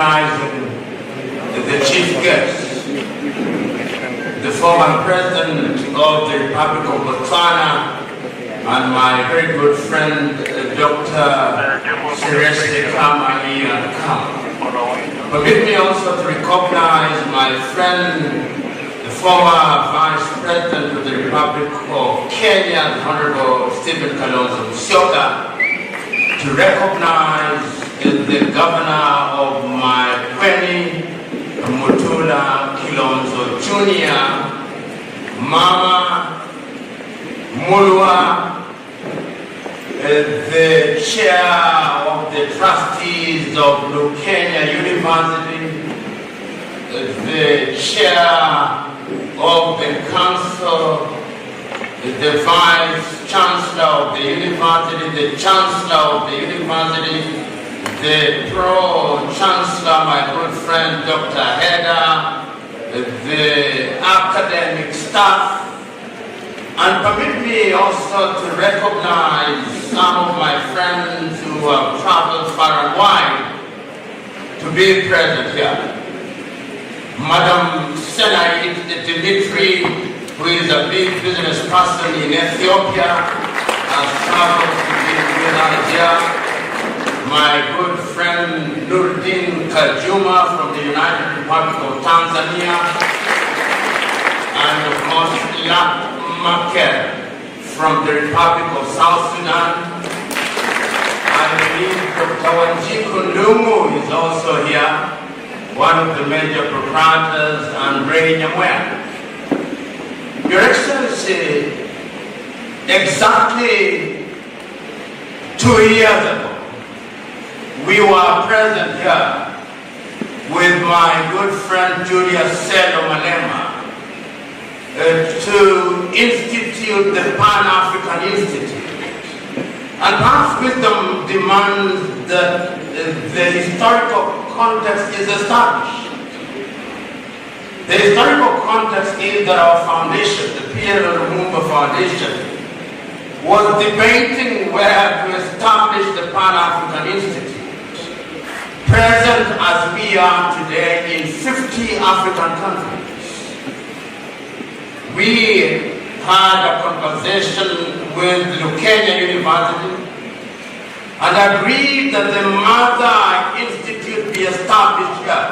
recognizing the chief guest, the former president of the Republic of Botswana, and my very good friend, Dr. Sereste Kamali Kam. Permit me also to recognize my friend, the former Vice President of the Republic of Kenya, the Honorable Stephen Kalonzo Musyoka, to recognize the Governor of my Kweni, Mutula Kilonzo Jr., Mama Mulwa, the chair of the trustees of Lukenya University, the chair of the council, the vice chancellor of the university, the chancellor of the university, the pro-chancellor, my good friend Dr. Heda, the academic staff, and permit me also to recognize some of my friends who have traveled far and wide to be present here. Madam Senaid Dimitri, who is a big business person in Ethiopia, has traveled to be with us here. My good friend Nurdin Kajuma from the United Republic of Tanzania, and of course Lak Makel from the Republic of South Sudan. I believe Dr. Wanjiku Ndungu is also here, one of the major proprietors, and Ray Nyamwea. Your Excellency, exactly 2 years ago, we were present here with my good friend Julius Selo Malema to institute the Pan-African Institute. And perhaps wisdom demands that the historical context is established. The historical context is that our foundation, the PLO Lumumba Foundation, was debating where to establish the Pan-African Institute, present as we are today in 50 African countries. We had a conversation with Lukenya University and agreed that the Mother Institute be established here.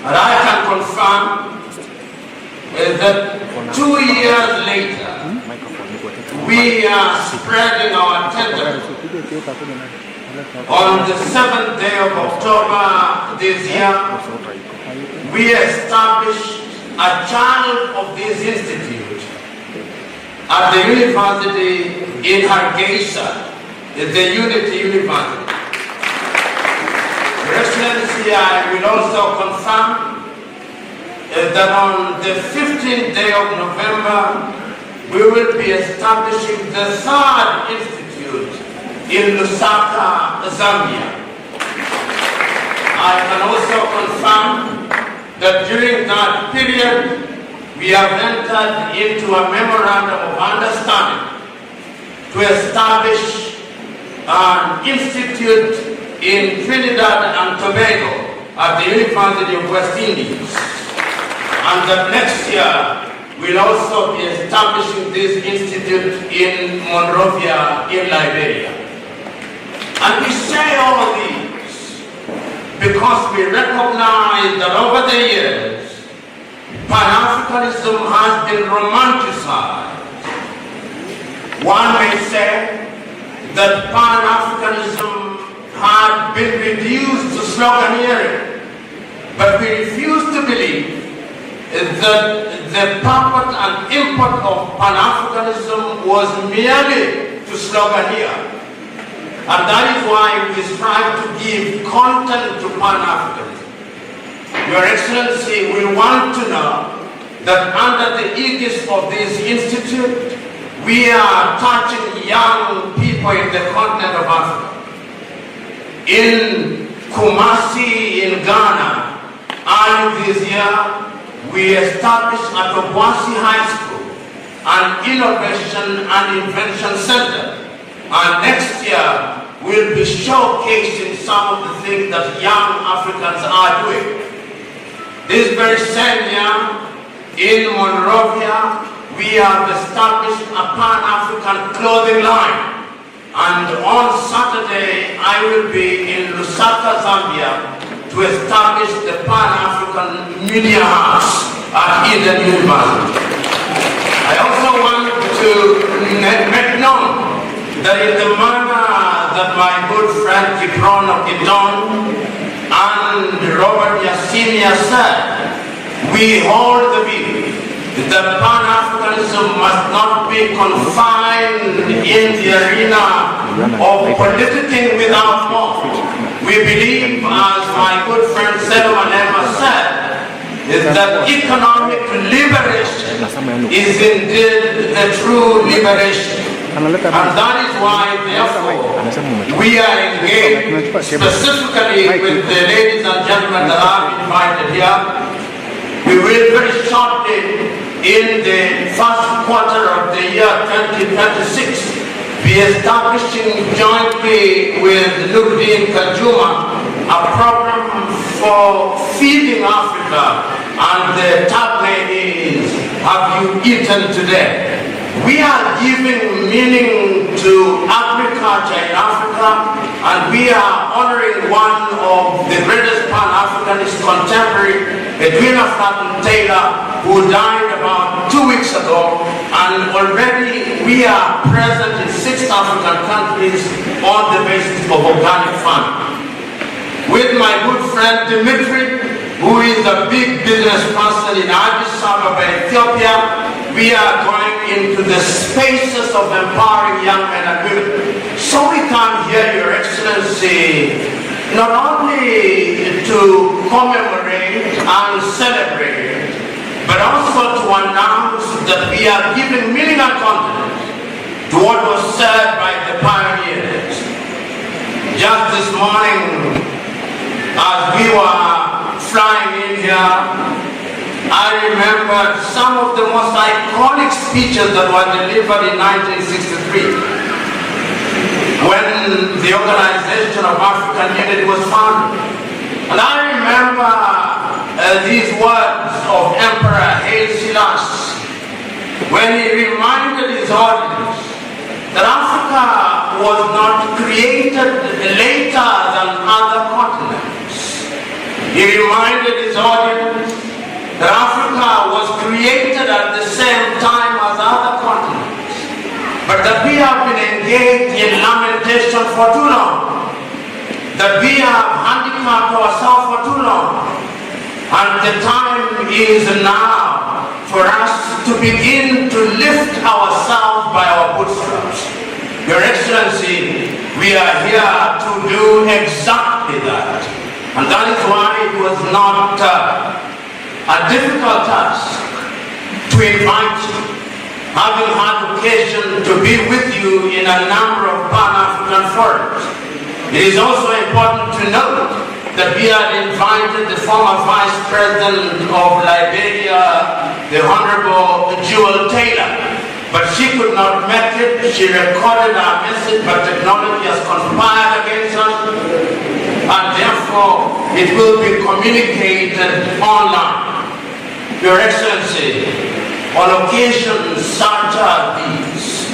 And I can confirm that 2 years later, we are spreading our tentacles. On the 7th day of October this year, we established a child of this institute at the university in Hargeisa, the Unity University. Your Excellency, I will also confirm that on the 15th day of November, we will be establishing the 3rd institute in Lusaka, Zambia. I can also confirm that during that period, we have entered into a memorandum of understanding to establish an institute in Trinidad and Tobago at the University of West Indies. And that next year, we'll also be establishing this institute in Monrovia in Liberia. And we say all these because we recognize that over the years, Pan-Africanism has been romanticized. One may say that Pan-Africanism had been reduced to sloganeering, but we refuse to believe that the purport and import of Pan-Africanism was merely to sloganeer. And that is why we strive to give content to Pan-Africanism. Your Excellency, we want to know that under the aegis of this institute, we are touching young people in the continent of Africa. In Kumasi, in Ghana, early this year, we established at Obuasi High School an Innovation and Invention Center. And next year, will be showcasing some of the things that young Africans are doing. This very same year, in Monrovia, we have established a Pan-African clothing line. And on Saturday, I will be in Lusaka, Zambia, to establish the Pan-African Media House at Indian University. I also want to make known that in the manner that my good friend Kipron of Gidon and Robert Yassinia said, we hold the view that Pan-Africanism must not be confined in the arena of politicking without more. We believe, as my good friend Selman Emma said, is that economic liberation is indeed the true liberation. And that is why, therefore, we are engaged specifically with the ladies and gentlemen that I've invited here. We will very shortly, in the first quarter of the year 2026, be establishing jointly with Nuruddin Kajuma a program for feeding Africa, and the tagline is, have you eaten today? We are giving meaning to agriculture in Africa, and we are honoring one of the greatest Pan-Africanist contemporary, Edwina Flatten Taylor, who died about 2 weeks ago, and already we are present in 6 African countries on the basis of organic farming. With my good friend Dimitri, who is a big business person in Addis Ababa, Ethiopia, we are going into the spaces of empowering young men and women. So we come here, Your Excellency, not only to commemorate and celebrate, but also to announce that we are giving meaning and content to what was said by the pioneers. Just this morning, as we were flying in here, I remember some of the most iconic speeches that were delivered in 1963 when the Organization of African Unity was founded. And I remember these words of Emperor Haile Selassie when he reminded his audience that Africa was not created later than other continents. He reminded his audience that Africa was created at the same time as other continents, but that we have been engaged in lamentation for too long, that we have handicapped ourselves for too long, and the time is now for us to begin to lift ourselves by our bootstraps. Your Excellency, we are here to do exactly that, and that is why it was not a difficult task to invite you, having had occasion to be with you in a number of Pan-African forums. It is also important to note that we had invited the former Vice President of Liberia, the Honorable Jewel Taylor, but she could not make it. She recorded our message, but technology has conspired against us, and therefore it will be communicated online. Your Excellency, on occasions such as these,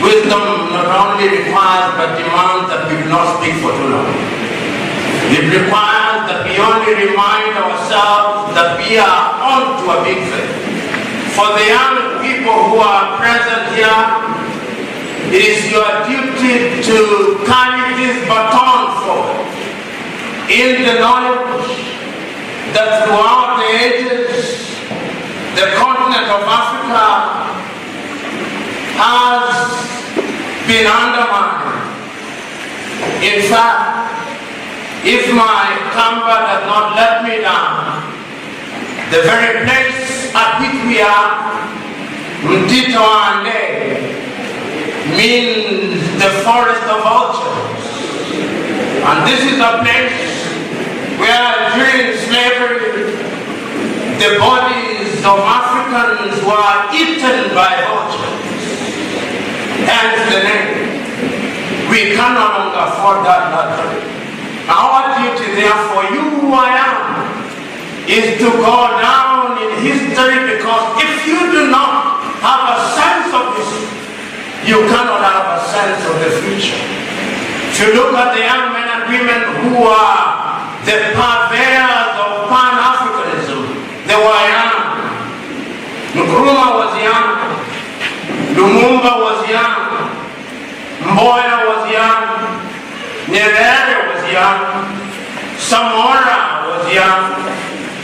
wisdom not only requires but demands that we do not speak for too long. It requires that we only remind ourselves that we are on to a big thing. For the young people who are present here, it is your duty to carry this baton forward in the knowledge that throughout the ages, the continent of Africa has been undermined. In fact, if my camera does not let me down, the very place at which we are, Mtito Ande, means the forest of vultures. And this is a place where during slavery, the bodies of Africans were eaten by vultures. Hence the name. We can no longer afford that luxury. Our duty, therefore, you who I am, is to go down in history, because if you do not have a sense of history, you cannot have a sense of the future. If you look at the young men and women who are the purveyors of Pan-Africanism, they were young. Nkrumah was young. Lumumba was young. Mboya was young. Nyerere was young. Samora was young.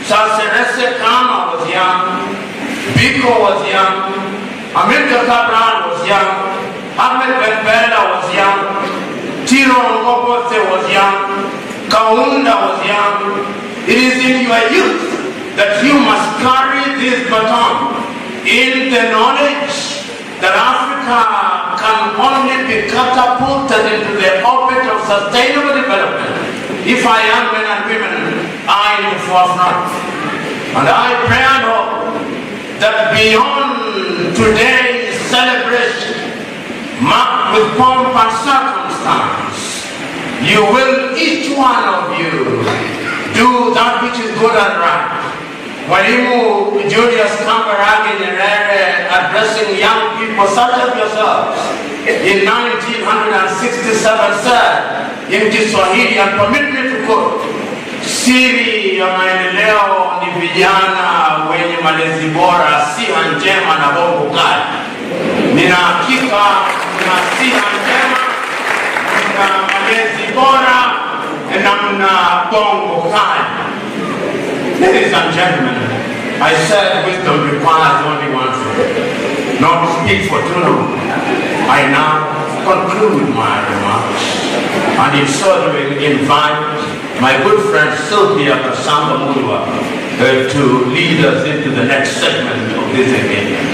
Saserese Kama was young. Biko was young. Amilcar Cabral was young. Ahmed Ben Bella was young. Tiro Ngobote was young. Kaunda was young. It is in your youth that you must carry this baton in the knowledge that Africa can only be catapulted into the orbit of sustainable development if our young men and women are in the forefront. And I pray and hope that beyond today's celebration, marked with pomp and circumstance, you will, each one of you, do that which is good and right. Mwalimu Julius Kambarage Nyerere, addressing young people such as yourselves in 1967, said in Kiswahili, and permit me to quote, siri ya maendeleo ni vijana wenye malezi bora, siha njema na bongo kali. Nina hakika na siha njema, na malezi bora, na mna bongo kali. Ladies and gentlemen, I said wisdom requires only one thing, not to speak for too long. I now conclude my remarks, and in so doing invite my good friend Sylvia Kasamba Mulwa to lead us into the next segment of this event.